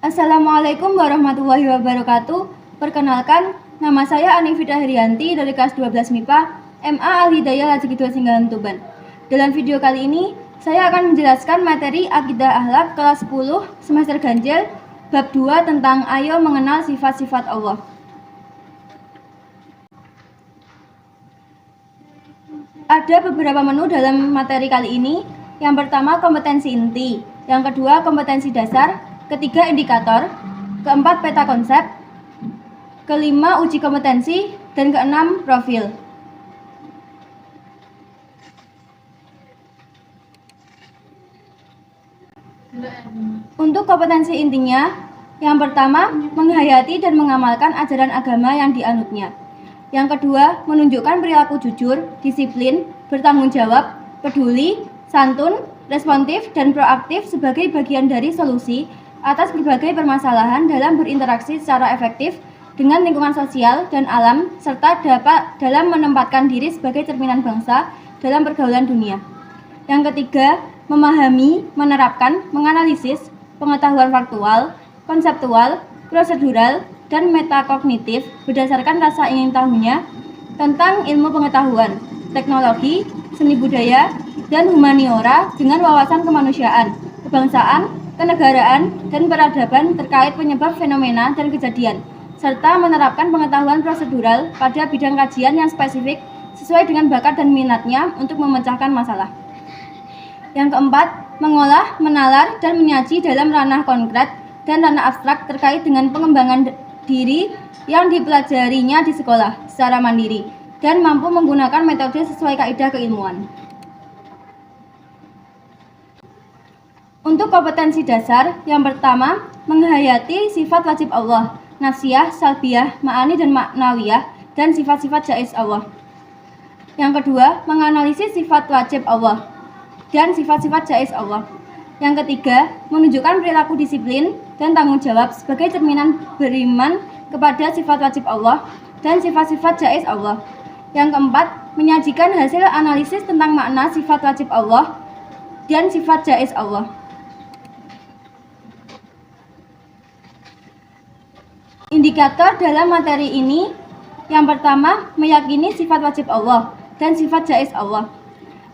Assalamualaikum warahmatullahi wabarakatuh. Perkenalkan, nama saya Anifida Herianti dari kelas 12 MIPA MA Al-Hidayah Lajikidul Singgahan Tuban. Dalam video kali ini, saya akan menjelaskan materi Akidah Akhlak kelas 10 semester ganjil bab 2 tentang ayo mengenal sifat-sifat Allah. Ada beberapa menu dalam materi kali ini. Yang pertama, kompetensi inti. Yang kedua, kompetensi dasar. Ketiga, indikator. Keempat, peta konsep. Kelima, uji kompetensi. Dan keenam, profil. Untuk kompetensi intinya, yang pertama, menghayati dan mengamalkan ajaran agama yang dianutnya. Yang kedua, menunjukkan perilaku jujur, disiplin, bertanggung jawab, peduli, santun, responsif, dan proaktif sebagai bagian dari solusi atas berbagai permasalahan dalam berinteraksi secara efektif dengan lingkungan sosial dan alam, serta dapat dalam menempatkan diri sebagai cerminan bangsa dalam pergaulan dunia. Yang ketiga, memahami, menerapkan, menganalisis pengetahuan faktual, konseptual, prosedural, dan metakognitif berdasarkan rasa ingin tahunya tentang ilmu pengetahuan, teknologi, seni budaya, dan humaniora dengan wawasan kemanusiaan, kebangsaan, kenegaraan, dan peradaban terkait penyebab fenomena dan kejadian, serta menerapkan pengetahuan prosedural pada bidang kajian yang spesifik sesuai dengan bakat dan minatnya untuk memecahkan masalah. Yang keempat, mengolah, menalar, dan menyaji dalam ranah konkret dan ranah abstrak terkait dengan pengembangan diri yang dipelajarinya di sekolah secara mandiri dan mampu menggunakan metode sesuai kaidah keilmuan. Untuk kompetensi dasar, yang pertama, menghayati sifat wajib Allah, nafsiyah, salbiyah, ma'ani, dan maknawiyah, dan sifat-sifat jaiz Allah. Yang kedua, menganalisis sifat wajib Allah dan sifat-sifat jaiz Allah. Yang ketiga, menunjukkan perilaku disiplin dan tanggung jawab sebagai cerminan beriman kepada sifat wajib Allah dan sifat-sifat jaiz Allah. Yang keempat, menyajikan hasil analisis tentang makna sifat wajib Allah dan sifat jaiz Allah. Indikator dalam materi ini, yang pertama, meyakini sifat wajib Allah dan sifat jaiz Allah.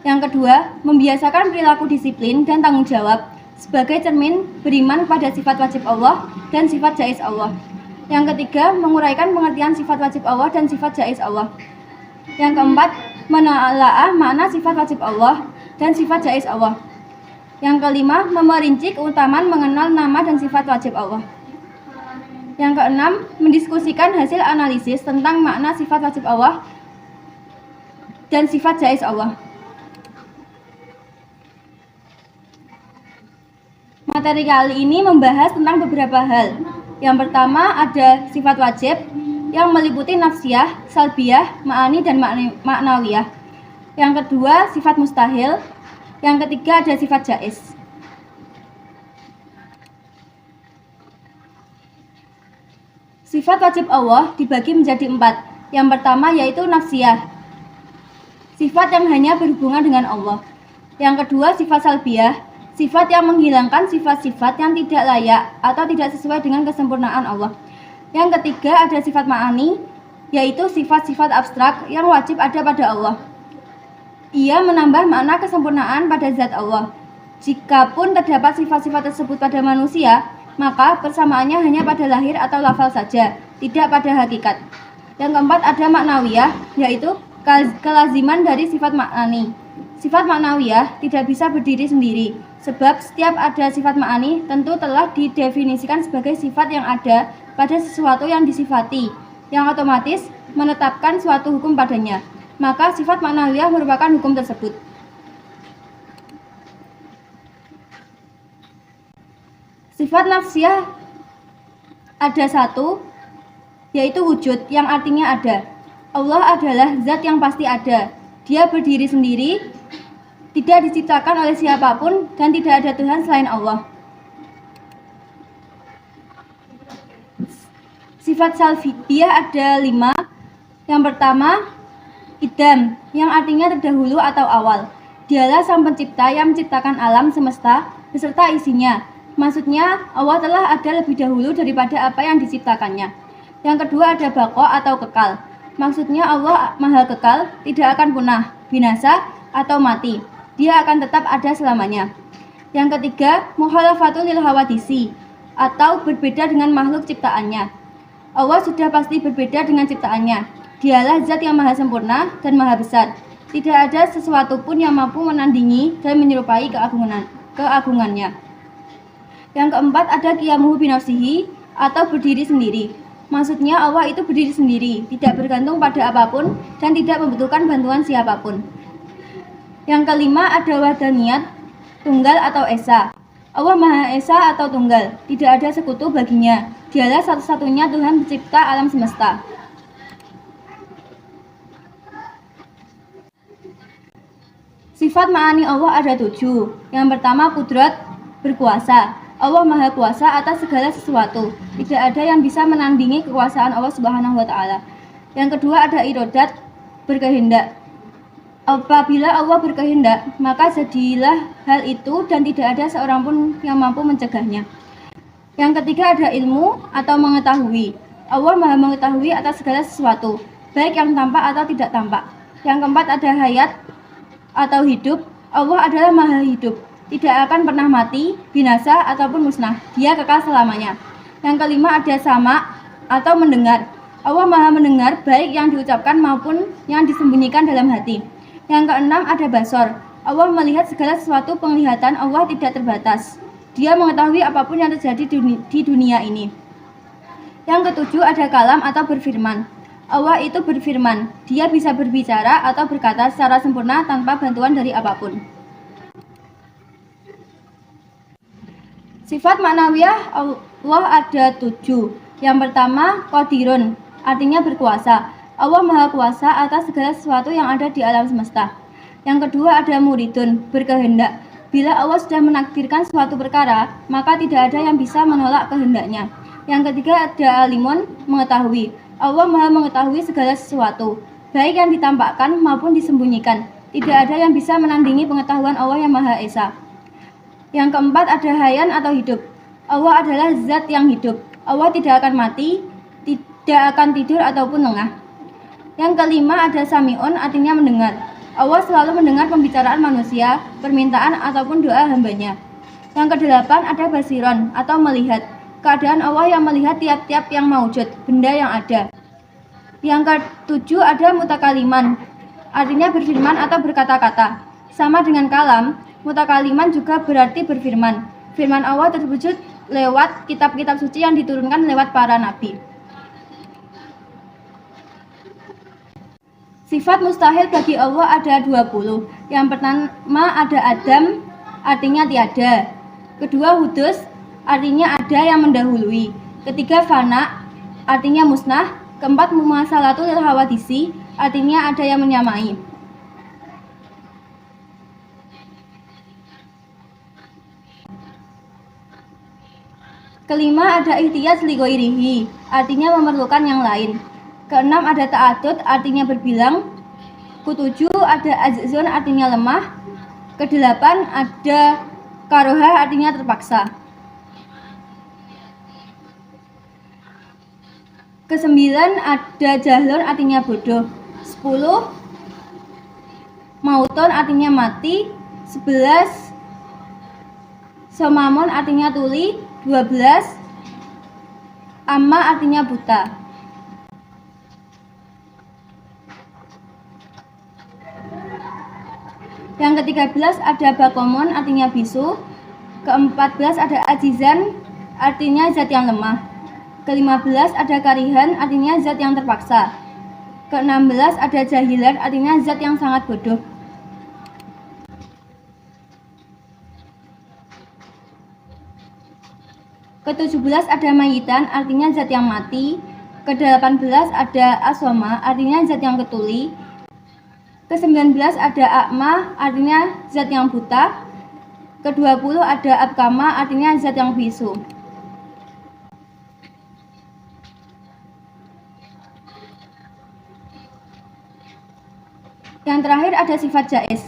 Yang kedua, membiasakan perilaku disiplin dan tanggung jawab sebagai cermin beriman pada sifat wajib Allah dan sifat jaiz Allah. Yang ketiga, menguraikan pengertian sifat wajib Allah dan sifat jaiz Allah. Yang keempat, menelaah makna sifat wajib Allah dan sifat jaiz Allah. Yang kelima, memerinci keutamaan mengenal nama dan sifat wajib Allah. Yang keenam, mendiskusikan hasil analisis tentang makna sifat wajib Allah dan sifat jaiz Allah. Materi kali ini membahas tentang beberapa hal. Yang pertama ada sifat wajib yang meliputi nafsiyah, salbiyah, ma'ani, dan maknawiyah. Yang kedua sifat mustahil. Yang ketiga ada sifat jaiz. Sifat wajib Allah dibagi menjadi 4. Yang pertama yaitu nafsiyah, sifat yang hanya berhubungan dengan Allah. Yang kedua sifat salbiyah, sifat yang menghilangkan sifat-sifat yang tidak layak atau tidak sesuai dengan kesempurnaan Allah. Yang ketiga ada sifat ma'ani, yaitu sifat-sifat abstrak yang wajib ada pada Allah. Ia menambah makna kesempurnaan pada zat Allah. Jikapun terdapat sifat-sifat tersebut pada manusia, maka persamaannya hanya pada lahir atau lafal saja, tidak pada hakikat. Yang keempat ada maknawiyah, yaitu kelaziman dari sifat ma'ani. Sifat maknawiyah tidak bisa berdiri sendiri, sebab setiap ada sifat ma'ani tentu telah didefinisikan sebagai sifat yang ada pada sesuatu yang disifati, yang otomatis menetapkan suatu hukum padanya. Maka sifat maknawiyah merupakan hukum tersebut. Sifat nafsiyah ada 1, yaitu wujud, yang artinya ada. Allah adalah zat yang pasti ada. Dia berdiri sendiri, tidak diciptakan oleh siapapun, dan tidak ada Tuhan selain Allah. Sifat salbiyah ada 5. Yang pertama, idam, yang artinya terdahulu atau awal. Dialah sang pencipta yang menciptakan alam semesta beserta isinya, Maksudnya Allah telah ada lebih dahulu daripada apa yang diciptakannya. Yang kedua ada baqo atau kekal. Maksudnya Allah maha kekal, tidak akan punah, binasa, atau mati. Dia akan tetap ada selamanya. Yang ketiga, mukhalafatul lil hawadisi, atau berbeda dengan makhluk ciptaannya. Allah sudah pasti berbeda dengan ciptaannya. Dialah zat yang maha sempurna dan maha besar. Tidak ada sesuatu pun yang mampu menandingi dan menyerupai keagungannya. Yang keempat ada qiyamuhu binafsihi, atau berdiri sendiri. Maksudnya Allah itu berdiri sendiri, tidak bergantung pada apapun dan tidak membutuhkan bantuan siapapun. Yang kelima ada wahdaniyat, tunggal atau esa. Allah Maha Esa atau tunggal, tidak ada sekutu baginya. Dialah satu-satunya Tuhan pencipta alam semesta. Sifat ma'ani Allah ada 7. Yang pertama kudrat, berkuasa. Allah Maha Kuasa atas segala sesuatu. Tidak ada yang bisa menandingi kekuasaan Allah Subhanahu wa taala. Yang kedua ada irodat, berkehendak. Apabila Allah berkehendak, maka jadilah hal itu dan tidak ada seorang pun yang mampu mencegahnya. Yang ketiga ada ilmu atau mengetahui. Allah Maha mengetahui atas segala sesuatu, baik yang tampak atau tidak tampak. Yang keempat ada hayat atau hidup. Allah adalah Maha hidup, tidak akan pernah mati, binasa, ataupun musnah. Dia kekal selamanya. Yang kelima ada sama atau mendengar. Allah Maha mendengar baik yang diucapkan maupun yang disembunyikan dalam hati. Yang keenam ada basor. Allah melihat segala sesuatu, penglihatan Allah tidak terbatas. Dia mengetahui apapun yang terjadi di dunia ini. Yang ketujuh ada kalam atau berfirman. Allah itu berfirman. Dia bisa berbicara atau berkata secara sempurna tanpa bantuan dari apapun. Sifat maknawiyah Allah ada 7. Yang pertama qadirun, artinya berkuasa. Allah Maha Kuasa atas segala sesuatu yang ada di alam semesta. Yang kedua ada muridun, berkehendak. Bila Allah sudah menakdirkan suatu perkara, maka tidak ada yang bisa menolak kehendaknya. Yang ketiga ada alimun, mengetahui. Allah Maha mengetahui segala sesuatu, baik yang ditampakkan maupun disembunyikan. Tidak ada yang bisa menandingi pengetahuan Allah yang Maha Esa. Yang keempat ada hayan atau hidup. Allah adalah zat yang hidup. Allah tidak akan mati, tidak akan tidur ataupun lengah. Yang kelima ada sami'un, artinya mendengar. Allah selalu mendengar pembicaraan manusia, permintaan ataupun doa hambanya. Yang kedelapan ada basiron atau melihat. Keadaan Allah yang melihat tiap-tiap yang maujud, benda yang ada. Yang ketujuh ada mutakaliman, artinya berfirman atau berkata-kata. Sama dengan kalam, mutakaliman juga berarti berfirman. Firman Allah terwujud lewat kitab-kitab suci yang diturunkan lewat para nabi. Sifat mustahil bagi Allah ada 20. Yang pertama ada Adam, artinya tiada. Kedua hudus, artinya ada yang mendahului. Ketiga fana, artinya musnah. Keempat mumasalatul lil hawadisi, artinya ada yang menyamai. Kelima ada ihtiyaj li ghairihi, artinya memerlukan yang lain. Keenam ada ta'adud, artinya berbilang. Ketujuh ada ajzun, artinya lemah. Kedelapan ada karoha, artinya terpaksa. Kesembilan ada jahlun, artinya bodoh. 10 mauton, artinya mati. 11 somamun, artinya tuli. 12 amma, artinya buta. Yang ke-13 ada bakomon, artinya bisu. Ke-14 ada ajizan, artinya zat yang lemah. Ke-15 ada karihan, artinya zat yang terpaksa. Ke-16 ada jahilan, artinya zat yang sangat bodoh. Ke-17 ada mayitan, artinya zat yang mati. Ke-18 ada aswama, artinya zat yang ketuli. Ke-19 ada akma, artinya zat yang buta. Ke-20 ada abkama, artinya zat yang bisu. Yang terakhir ada sifat jaiz.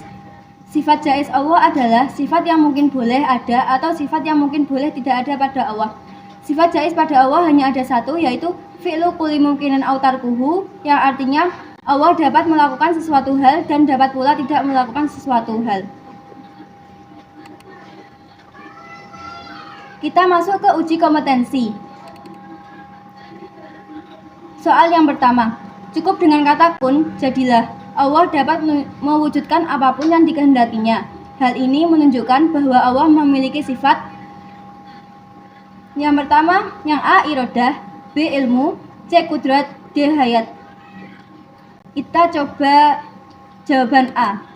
Sifat jaiz Allah adalah sifat yang mungkin boleh ada atau sifat yang mungkin boleh tidak ada pada Allah. Sifat jaiz pada Allah hanya ada satu, yaitu fi'lu kulli mungkinin aw tarkuhu, yang artinya Allah dapat melakukan sesuatu hal dan dapat pula tidak melakukan sesuatu hal. Kita masuk ke uji kompetensi. Soal yang pertama, cukup dengan kata kun, jadilah. Allah dapat mewujudkan apapun yang dikehendakinya. Hal ini menunjukkan bahwa Allah memiliki sifat. Yang pertama, yang A irodah, B ilmu, C kudrat, D hayat. Kita coba jawaban A.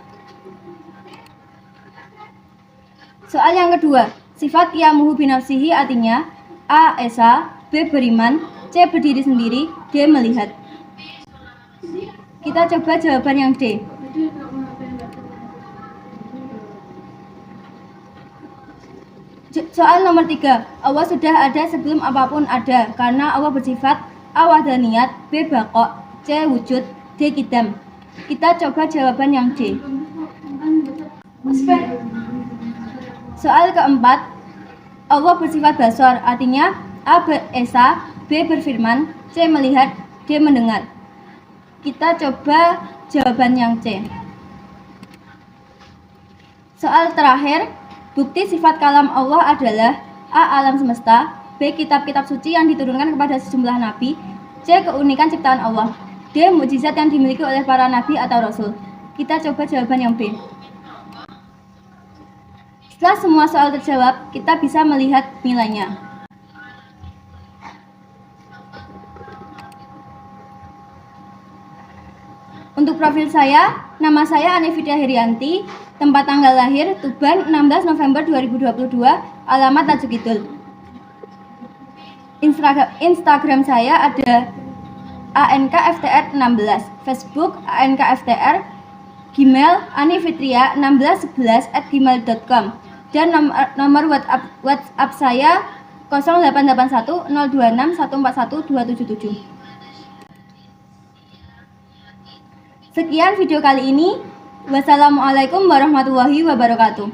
Soal yang kedua, sifat yamuhu binafsihi artinya A esa, B beriman, C berdiri sendiri, D melihat. Kita coba jawaban yang D. Soal nomor 3, Allah sudah ada sebelum apapun ada, karena Allah bersifat A wahdaniyat, B baqo, C wujud, D qidam. Kita coba jawaban yang D. Soal keempat, Allah bersifat basor, artinya A esa, B berfirman, C melihat, D mendengar. Kita coba jawaban yang C. Soal terakhir, bukti sifat kalam Allah adalah A. Alam semesta, B. Kitab-kitab suci yang diturunkan kepada sejumlah nabi, C. Keunikan ciptaan Allah, D. Mukjizat yang dimiliki oleh para nabi atau rasul. Kita coba jawaban yang B. Setelah semua soal terjawab, kita bisa melihat nilainya. Untuk profil saya, nama saya Anifidia Herianti, tempat tanggal lahir Tuban 16 November 2022, alamat Tanjung Kidul. Instagram saya ada ANKFTR16, Facebook ANKFTR, Gmail anifitria1611@gmail.com, dan nomor WhatsApp saya 0881 026 141 277. Sekian video kali ini. Wassalamualaikum warahmatullahi wabarakatuh.